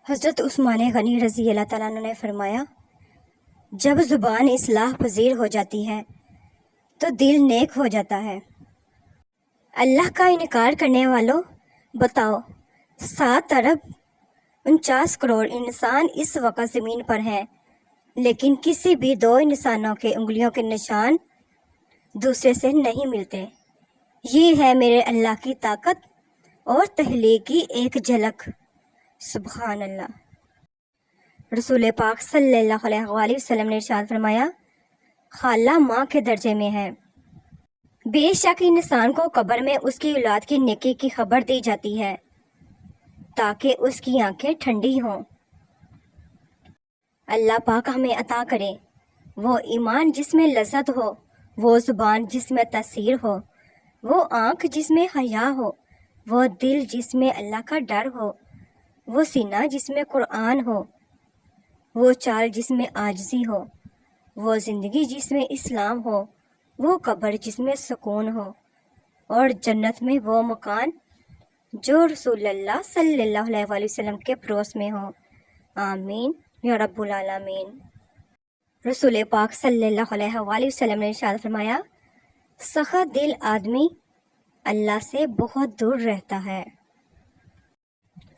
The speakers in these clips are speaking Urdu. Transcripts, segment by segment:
حضرت عثمان غنی رضی اللہ تعالیٰ عنہ نے فرمایا، جب زبان اصلاح پذیر ہو جاتی ہے تو دل نیک ہو جاتا ہے۔ اللہ کا انکار کرنے والوں، بتاؤ 7 ارب 49 کروڑ انسان اس وقت زمین پر ہیں، لیکن کسی بھی 2 انسانوں کے انگلیوں کے نشان دوسرے سے نہیں ملتے۔ یہ ہے میرے اللہ کی طاقت اور تخلیق کی ایک جھلک۔ سبحان اللہ۔ رسول پاک صلی اللہ علیہ وآلہ وسلم نے ارشاد فرمایا، خالہ ماں کے درجے میں ہے۔ بے شک انسان کو قبر میں اس کی اولاد کی نیکی کی خبر دی جاتی ہے تاکہ اس کی آنکھیں ٹھنڈی ہوں۔ اللہ پاک ہمیں عطا کرے وہ ایمان جس میں لذت ہو، وہ زبان جس میں تاثیر ہو، وہ آنکھ جس میں حیا ہو، وہ دل جس میں اللہ کا ڈر ہو، وہ سینہ جس میں قرآن ہو، وہ چال جس میں عاجزی ہو، وہ زندگی جس میں اسلام ہو، وہ قبر جس میں سکون ہو، اور جنت میں وہ مکان جو رسول اللہ صلی اللہ علیہ وآلہ وسلم کے پڑوس میں ہو۔ آمین یا رب العالمین۔ رسول پاک صلی اللہ علیہ وآلہ وسلم نے ارشاد فرمایا، سخت دل آدمی اللہ سے بہت دور رہتا ہے۔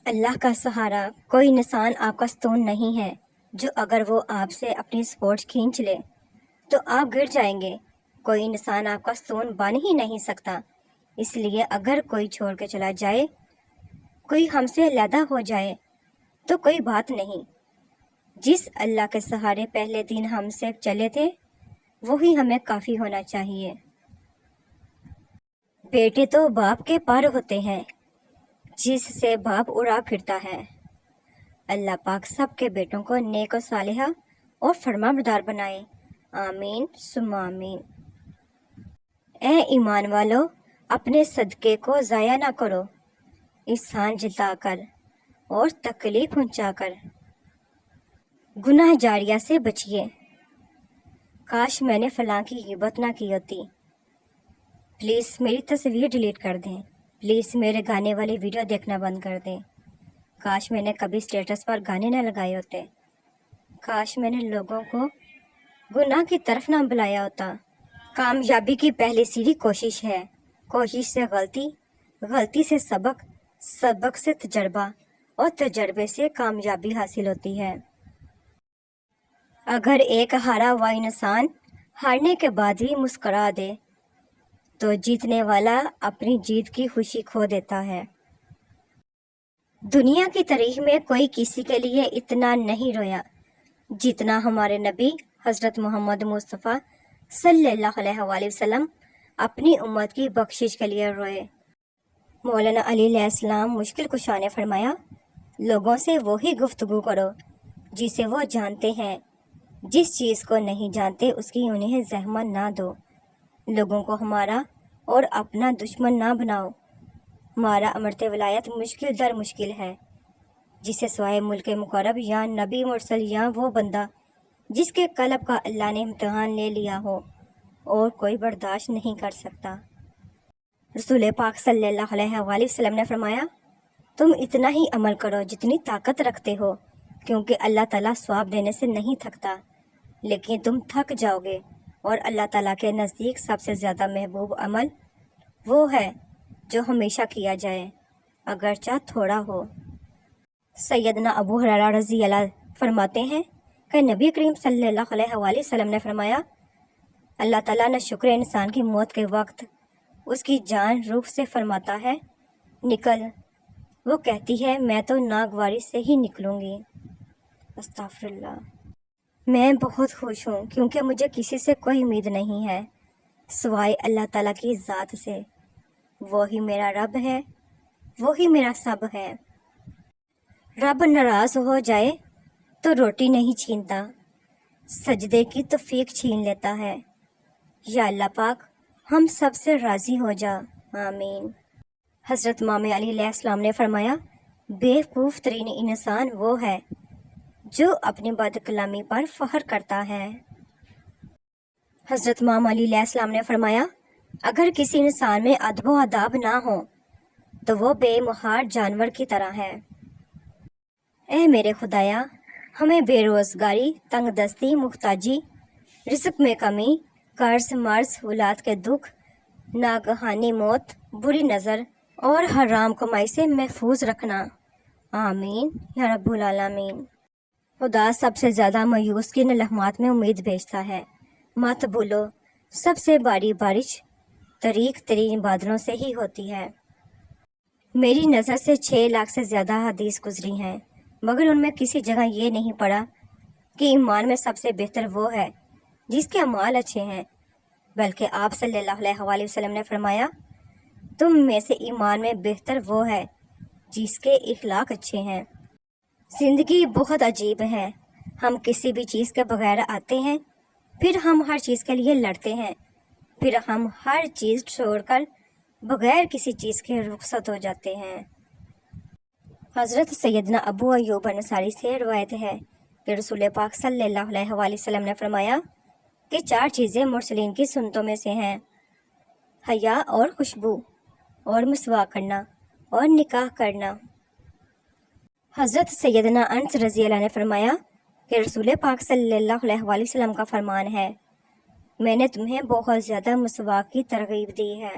اللہ کا سہارا کوئی انسان آپ کا ستون نہیں ہے جو اگر وہ آپ سے اپنی سپورٹ کھینچ لے تو آپ گر جائیں گے۔ کوئی انسان آپ کا ستون بن ہی نہیں سکتا، اس لیے اگر کوئی چھوڑ کے چلا جائے، کوئی ہم سے علیحدہ ہو جائے تو کوئی بات نہیں۔ جس اللہ کے سہارے پہلے دن ہم سے چلے تھے وہی ہمیں کافی ہونا چاہیے۔ بیٹے تو باپ کے پر ہوتے ہیں جس سے باپ اڑا پھرتا ہے۔ اللہ پاک سب کے بیٹوں کو نیک و صالحہ اور فرما بردار بنائے۔ آمین ثم آمین۔ اے ایمان والو، اپنے صدقے کو ضائع نہ کرو، احسان جتا کر اور تکلیف پہنچا کر۔ گناہ جاریہ سے بچیے۔ کاش میں نے فلاں کی غیبت نہ کی ہوتی۔ پلیز میری تصویر ڈیلیٹ کر دیں۔ پلیز میرے گانے والی ویڈیو دیکھنا بند کر دیں۔ کاش میں نے کبھی اسٹیٹس پر گانے نہ لگائے ہوتے۔ کاش میں نے لوگوں کو گناہ کی طرف نہ بلایا ہوتا۔ کامیابی کی پہلی سیڑھی کوشش ہے، کوشش سے غلطی، غلطی سے سبق، سبق سے تجربہ، اور تجربے سے کامیابی حاصل ہوتی ہے۔ اگر ایک ہارا ہوا انسان ہارنے کے بعد بھی مسکرا دے تو جیتنے والا اپنی جیت کی خوشی کھو دیتا ہے۔ دنیا کی تاریخ میں کوئی کسی کے لیے اتنا نہیں رویا جتنا ہمارے نبی حضرت محمد مصطفیٰ صلی اللہ علیہ وآلہ وسلم اپنی امت کی بخشش کے لیے روئے۔ مولانا علی علیہ السلام مشکل کشا نے فرمایا، لوگوں سے وہی گفتگو کرو جسے وہ جانتے ہیں، جس چیز کو نہیں جانتے اس کی انہیں زحمت نہ دو۔ لوگوں کو ہمارا اور اپنا دشمن نہ بناؤ۔ ہمارا امرت ولایت مشکل در مشکل ہے، جسے سوائے ملک مقرب یا نبی مرسل یا وہ بندہ جس کے قلب کا اللہ نے امتحان لے لیا ہو اور کوئی برداشت نہیں کر سکتا۔ رسول پاک صلی اللہ علیہ وآلہ وسلم نے فرمایا، تم اتنا ہی عمل کرو جتنی طاقت رکھتے ہو، کیونکہ اللہ تعالیٰ ثواب دینے سے نہیں تھکتا، لیکن تم تھک جاؤ گے، اور اللہ تعالیٰ کے نزدیک سب سے زیادہ محبوب عمل وہ ہے جو ہمیشہ کیا جائے، اگرچہ تھوڑا ہو۔ سیدنا ابو ہریرہ رضی اللہ فرماتے ہیں کہ نبی کریم صلی اللہ علیہ وآلہ وسلم نے فرمایا، اللہ تعالیٰ نہ شکر انسان کی موت کے وقت اس کی جان روح سے فرماتا ہے، نکل، وہ کہتی ہے میں تو ناگواری سے ہی نکلوں گی۔ استغفر اللہ۔ میں بہت خوش ہوں کیونکہ مجھے کسی سے کوئی امید نہیں ہے سوائے اللہ تعالیٰ کی ذات سے۔ وہی میرا رب ہے، وہی میرا سب ہے۔ رب ناراض ہو جائے تو روٹی نہیں چھینتا، سجدے کی توفیق چھین لیتا ہے۔ یا اللہ پاک ہم سب سے راضی ہو جا، آمین۔ حضرت امام علی علیہ السلام نے فرمایا، بیوقوف ترین انسان وہ ہے جو اپنی بد کلامی پر فخر کرتا ہے۔ حضرت امام علی علیہ السلام نے فرمایا، اگر کسی انسان میں ادب و آداب نہ ہو تو وہ بے مہار جانور کی طرح ہے۔ اے میرے خدایا، ہمیں بے روزگاری، تنگ دستی، محتاجی، رزق میں کمی، قرض، مرض، اولاد کے دکھ، ناگہانی موت، بری نظر اور حرام کمائی سے محفوظ رکھنا، آمین یا رب العالمین۔ خدا سب سے زیادہ مایوس کن لمحات میں امید بھیجتا ہے۔ مت بھولو، سب سے باری بارش طریق ترین بادلوں سے ہی ہوتی ہے۔ میری نظر سے 6 لاکھ سے زیادہ حدیث گزری ہیں، مگر ان میں کسی جگہ یہ نہیں پڑا کہ ایمان میں سب سے بہتر وہ ہے جس کے اعمال اچھے ہیں، بلکہ آپ صلی اللہ علیہ وسلم نے فرمایا، تم میں سے ایمان میں بہتر وہ ہے جس کے اخلاق اچھے ہیں۔ زندگی بہت عجیب ہے، ہم کسی بھی چیز کے بغیر آتے ہیں، پھر ہم ہر چیز کے لیے لڑتے ہیں، پھر ہم ہر چیز چھوڑ کر بغیر کسی چیز کے رخصت ہو جاتے ہیں۔ حضرت سیدنا ابو ایوب انصاری سے روایت ہے کہ رسول پاک صلی اللہ علیہ وسلم نے فرمایا کہ 4 چیزیں مرسلین کی سنتوں میں سے ہیں: حیا اور خوشبو، اور مسواک کرنا، اور نکاح کرنا۔ حضرت سیدنا انس رضی اللہ نے فرمایا کہ رسول پاک صلی اللہ علیہ وسلم کا فرمان ہے، میں نے تمہیں بہت زیادہ مسواک کی ترغیب دی ہے۔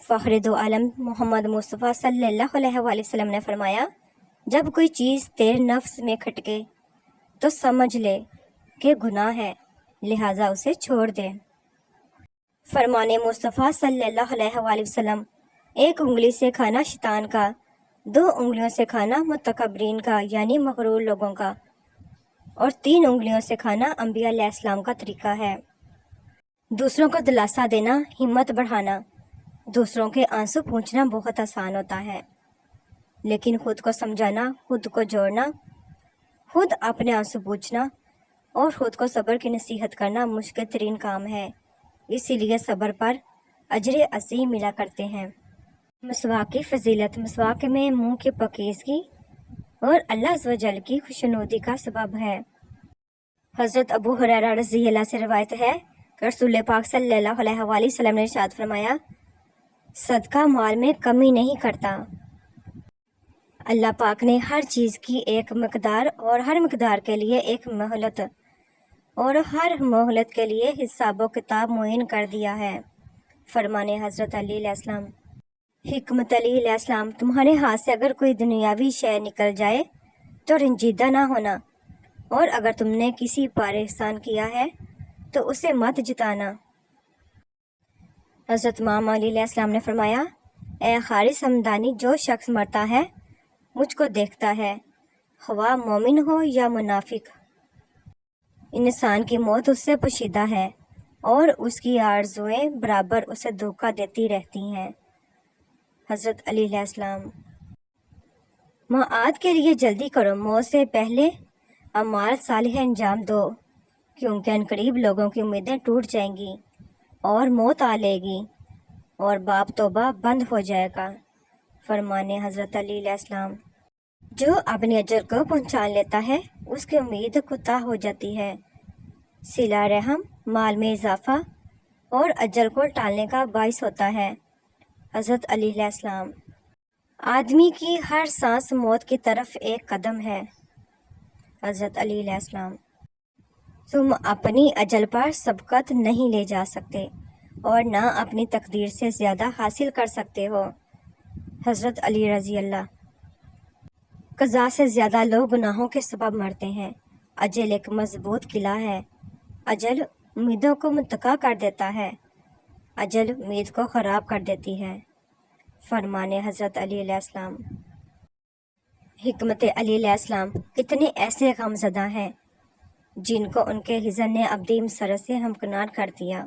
فخر دو عالم محمد مصطفیٰ صلی اللہ علیہ وسلم نے فرمایا، جب کوئی چیز تیرے نفس میں کھٹکے تو سمجھ لے کہ گناہ ہے، لہٰذا اسے چھوڑ دے۔ فرمان مصطفیٰ صلی اللہ علیہ وسلم، 1 انگلی سے کھانا شیطان کا، 2 انگلیوں سے کھانا متکبرین کا یعنی مغرور لوگوں کا، اور 3 انگلیوں سے کھانا انبیاء علیہ السلام کا طریقہ ہے۔ دوسروں کو دلاسا دینا، ہمت بڑھانا۔ دوسروں کے آنسو پوچھنا بہت آسان ہوتا ہے، لیکن خود کو سمجھانا، خود کو جوڑنا، خود اپنے آنسو پوچھنا اور خود کو صبر کی نصیحت کرنا مشکل ترین کام ہے، اسی لیے صبر پر اجر عظیم ملا کرتے ہیں۔ مسواک کی فضیلت، مسواک میں منہ کی پاکیزگی اور اللہ عز و جل کی خوشنودی کا سبب ہے۔ حضرت ابو ہریرہ رضی اللہ سے روایت ہے کہ رسول پاک صلی اللہ علیہ وسلم نے ارشاد فرمایا، صدقہ مال میں کمی نہیں کرتا۔ اللہ پاک نے ہر چیز کی ایک مقدار اور ہر مقدار کے لیے ایک مہلت اور ہر مہلت کے لیے حساب و کتاب معین کر دیا ہے۔ فرمانے حضرت علی علیہ السلام، حکمت علی علیہ السلام، تمہارے ہاتھ سے اگر کوئی دنیاوی شے نکل جائے تو رنجیدہ نہ ہونا، اور اگر تم نے کسی پر احسان کیا ہے تو اسے مت جتانا۔ حضرت امام علی علیہ السلام نے فرمایا، اے حارث ہمدانی، جو شخص مرتا ہے مجھ کو دیکھتا ہے، خواہ مومن ہو یا منافق، انسان کی موت اس سے پوشیدہ ہے اور اس کی آرزوئیں برابر اسے دھوکہ دیتی رہتی ہیں۔ حضرت علی علیہ السلام، معاد کے لیے جلدی کرو، موت سے پہلے اعمال صالح انجام دو، کیونکہ عنقریب لوگوں کی امیدیں ٹوٹ جائیں گی اور موت آ لے گی اور باب توبہ بند ہو جائے گا۔ فرمانے حضرت علی علیہ السلام، جو اپنی اجر کو پہنچان لیتا ہے اس کی امید کوتاہ ہو جاتی ہے۔ صلہ رحم مال میں اضافہ اور اجل کو ٹالنے کا باعث ہوتا ہے۔ حضرت علی علیہ السلام، آدمی کی ہر سانس موت کی طرف ایک قدم ہے۔ حضرت علی علیہ السلام، تم اپنی اجل پر سبقت نہیں لے جا سکتے اور نہ اپنی تقدیر سے زیادہ حاصل کر سکتے ہو۔ حضرت علی رضی اللہ، قضاء سے زیادہ لوگ گناہوں کے سبب مرتے ہیں۔ اجل ایک مضبوط قلعہ ہے، اجل امیدوں کو متقع کر دیتا ہے، اجل امید کو خراب کر دیتی ہے۔ فرمانے حضرت علی علیہ السلام، حکمت علی علیہ السلام، کتنے ایسے غم زدہ ہیں جن کو ان کے حزن نے ابدی مسرت سے ہمکنار کر دیا۔